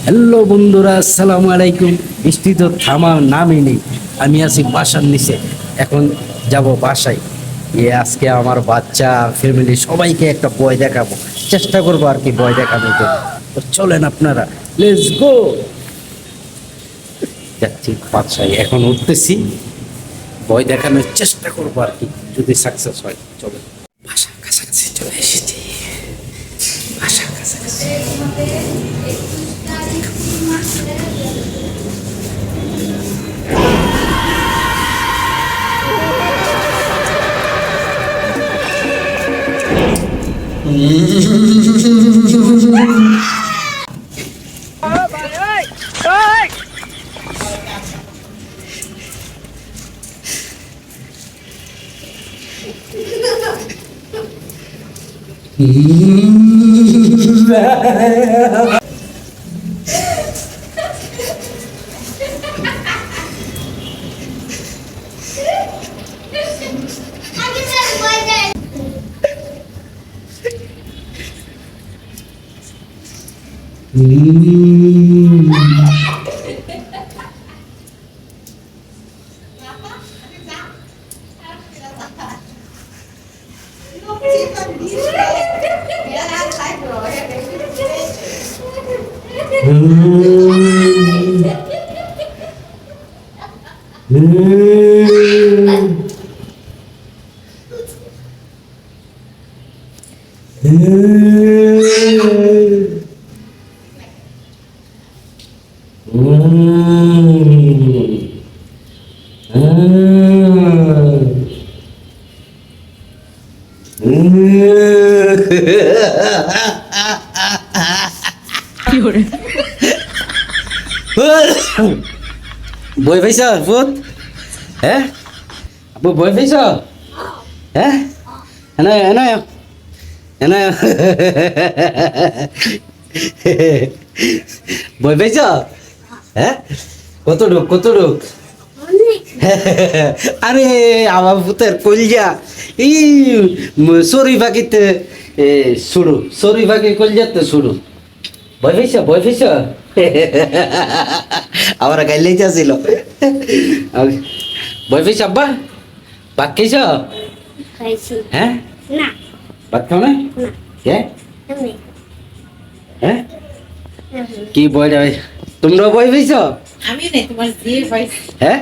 Hello বন্ধুরা, আসসালামু আলাইকুম। বৃষ্টি তো থামার নামই নেই। আমি আছি বাসার নিচে, এখন যাব বাসায়। আজকে আমার বাচ্চা ফ্যামিলি সবাইকে একটা বই দেখাবো, চেষ্টা করবো আর কি বই দেখানোর জন্য। তো চলেন আপনারা, লেটস গো। যাচ্ছি বাসায়, এখন উঠতেছি, বই দেখানোর চেষ্টা করবো আর কি, যদি সাকসেস হয়। চলো, বাসার কাছাকাছি চলে এসেছি, বাসার কাছাকাছি। বই পাইছ ভূত? হ্যাঁ বই পাইছ? হ্যাঁ এনায় এনায় এনায় বই পাইছ? হ্যাঁ কতটুক কতটুক? আরে আমার ভূতের কলজা, এই সরি পাখিতে শুরু, সরি পাখি কলজাতে শুরু। ভয় পেয়েছ? ভয় পেয়েছ? আমার গাইলেই যাচ্ছিল। ভয় পেয়েছ আব্বা? ভাত খাইছ? হ্যাঁ ভাত খাও না? হ্যাঁ কি বই? তোমরা বই পেয়েছ? আমি নেই, তোমার দিয়ে পাইছি। হ্যাঁ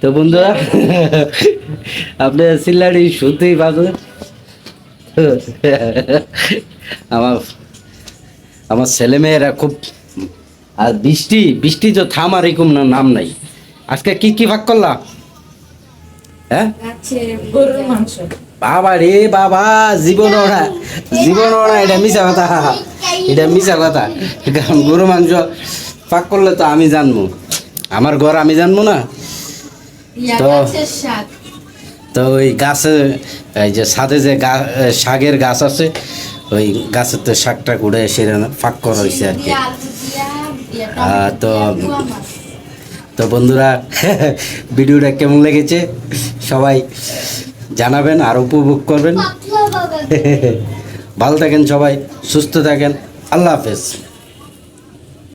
তো বন্ধুরা, আপনি সিল্লাড়ি শুনতেই পাবেন। আমার আমার ছেলেমেয়েরা খুব, আর বৃষ্টি বৃষ্টি তো থামার এরকম নাম নাই। আজকে কি কি ভাগ করলা? হ্যাঁ গরুর মাংস। বাবা রে বাবা, জীবন ওরা এটা মিশা কথা, এটা মিশা কথা। কারণ গরু মাংস পাক করলে তো আমি জানবো, আমার ঘর আমি জানবো না। তো তো ওই গাছে, এই যে ছাদে যে শাকের গাছ আছে, ওই গাছের তো শাকটা ঘুরে সেরে ফাঁক করা হয়েছে আর কি। তো তো বন্ধুরা, ভিডিওটা কেমন লেগেছে সবাই জানাবেন আর উপভোগ করবেন। ভালো থাকেন সবাই, সুস্থ থাকেন, আল্লাহ হাফেজ।